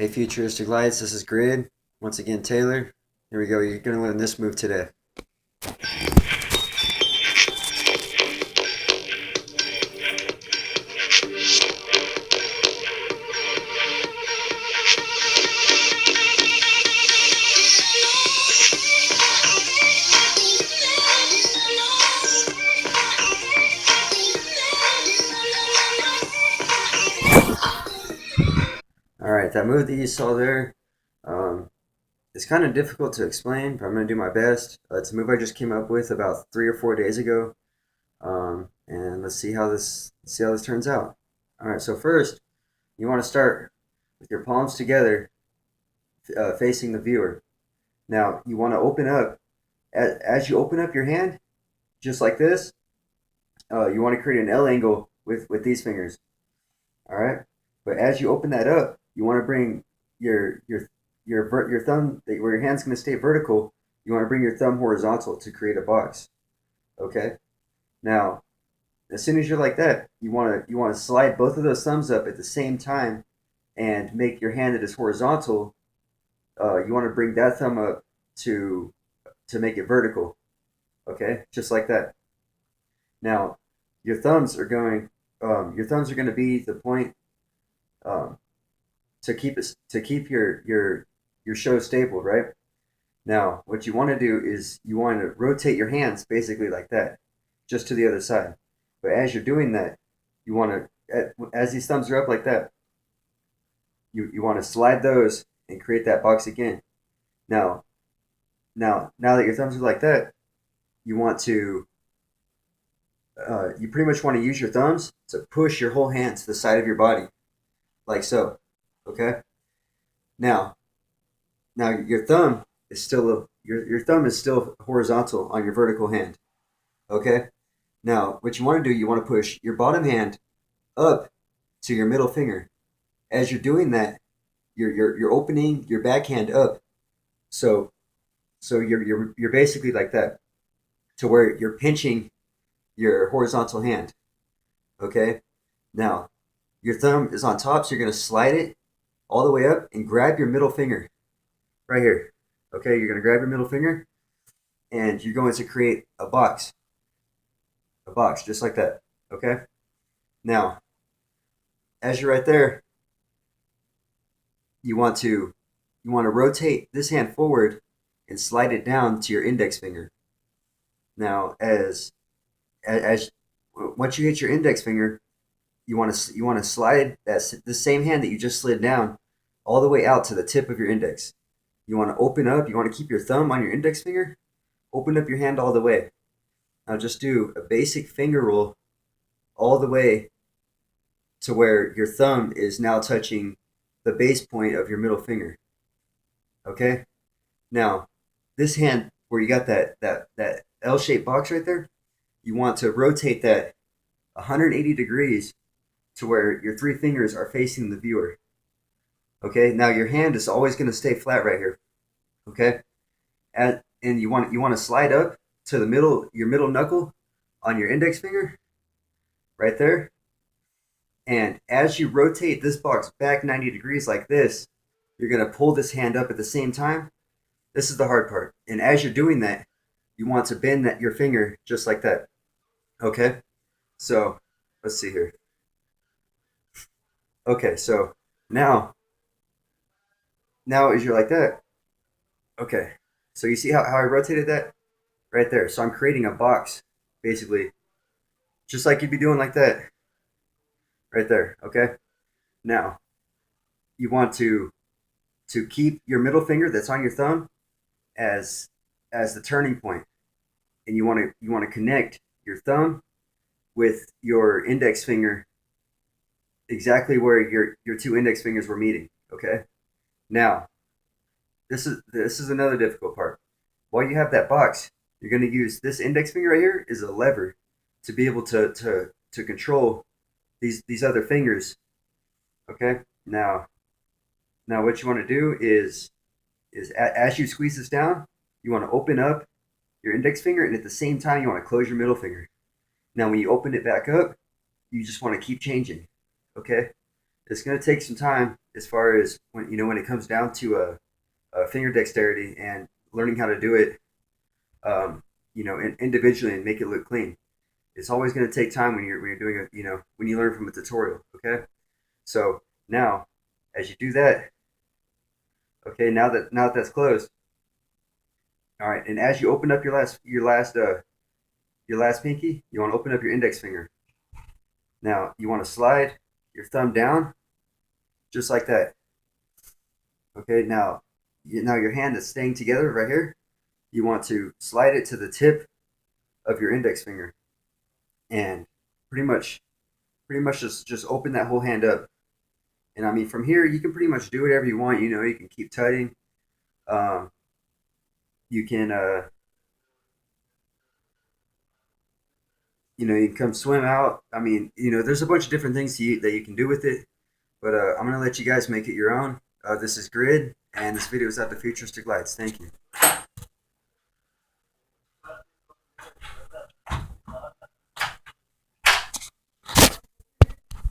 Hey, Futuristic Lights, this is Grid. Once again, Taylor. Here we go. You're going to learn this move today. Alright, that move that you saw there um, is kind of difficult to explain, but I'm going to do my best. It's a move I just came up with about 3 or 4 days ago. And let's see how this turns out. Alright, so first, you want to start with your palms together facing the viewer. Now, you want to open up. As you open up your hand, just like this, you want to create an L angle with these fingers. All right. But as you open that up, you want to bring your thumb where your hand's going to stay vertical. You want to bring your thumb horizontal to create a box. Okay. Now, as soon as you're like that, you want to slide both of those thumbs up at the same time and make your hand that is horizontal. You want to bring that thumb up to to make it vertical. Okay, just like that. Now, your thumbs are going to be the point um, to keep your show stable, right? Now, what you want to do is you want to rotate your hands basically like that, just to the other side. But as you're doing that, you want to, as these thumbs are up like that, you want to slide those and create that box again. Now, now that your thumbs are like that, you want to, you pretty much want to use your thumbs to push your whole hand to the side of your body, like so. Okay. Now, now your thumb is still horizontal on your vertical hand. Okay. Now, what you want to do, you want to push your bottom hand up to your middle finger. As you're doing that, you're opening your backhand up. So you're basically like that to where you're pinching your horizontal hand. Okay. Now, your thumb is on top, so you're gonna slide it all the way up and grab your middle finger right here. Okay, you're gonna grab your middle finger and you're going to create a box just like that. Okay. Now, as you're right there, you want to you want to rotate this hand forward and slide it down to your index finger. Now, as once you hit your index finger, you want to slide the same hand that you just slid down all the way out to the tip of your index. You want to open up. You want to keep your thumb on your index finger. Open up your hand all the way. Now just do a basic finger roll all the way to where your thumb is now touching the base point of your middle finger. Okay. Now this hand where you got that L-shaped box right there, you want to rotate that 180 degrees to where your three fingers are facing the viewer. Okay, now your hand is always going to stay flat right here. Okay, and you want to slide up to the middle, your middle knuckle on your index finger right there. And as you rotate this box back 90 degrees like this, you're going to pull this hand up at the same time. This is the hard part. And as you're doing that, you want to bend your finger just like that. Okay, so let's see here. Okay, so now as you're like that, okay. So you see how I rotated that right there. So I'm creating a box, basically, just like you'd be doing like that right there. Okay. Now you want to keep your middle finger that's on your thumb as the turning point, and you want to connect your thumb with your index finger exactly where your two index fingers were meeting. Okay. Now this is another difficult part. While you have that box, you're going to use this index finger right here is a lever to be able to control these other fingers. Okay. Now what you want to do is as you squeeze this down, you want to open up your index finger, and at the same time you want to close your middle finger. Now when you open it back up, you just want to keep changing. Okay. It's going to take some time, as far as when it comes down to finger dexterity and learning how to do it, individually and make it look clean. It's always going to take time when you're doing it. When you learn from a tutorial. Okay, so now as you do that, okay, now that that's closed, all right, and as you open up your last pinky, you want to open up your index finger. Now you want to slide your thumb down just like that. Okay, now your hand is staying together right here. You want to slide it to the tip of your index finger, and pretty much just open that whole hand up. And I mean, from here you can pretty much do whatever you want. You can keep tutting. Um, you can you can come swim out. I mean, there's a bunch of different things that you can do with it. But I'm gonna let you guys make it your own. This is Grid, and this video is at the Futuristic Lights. Thank you.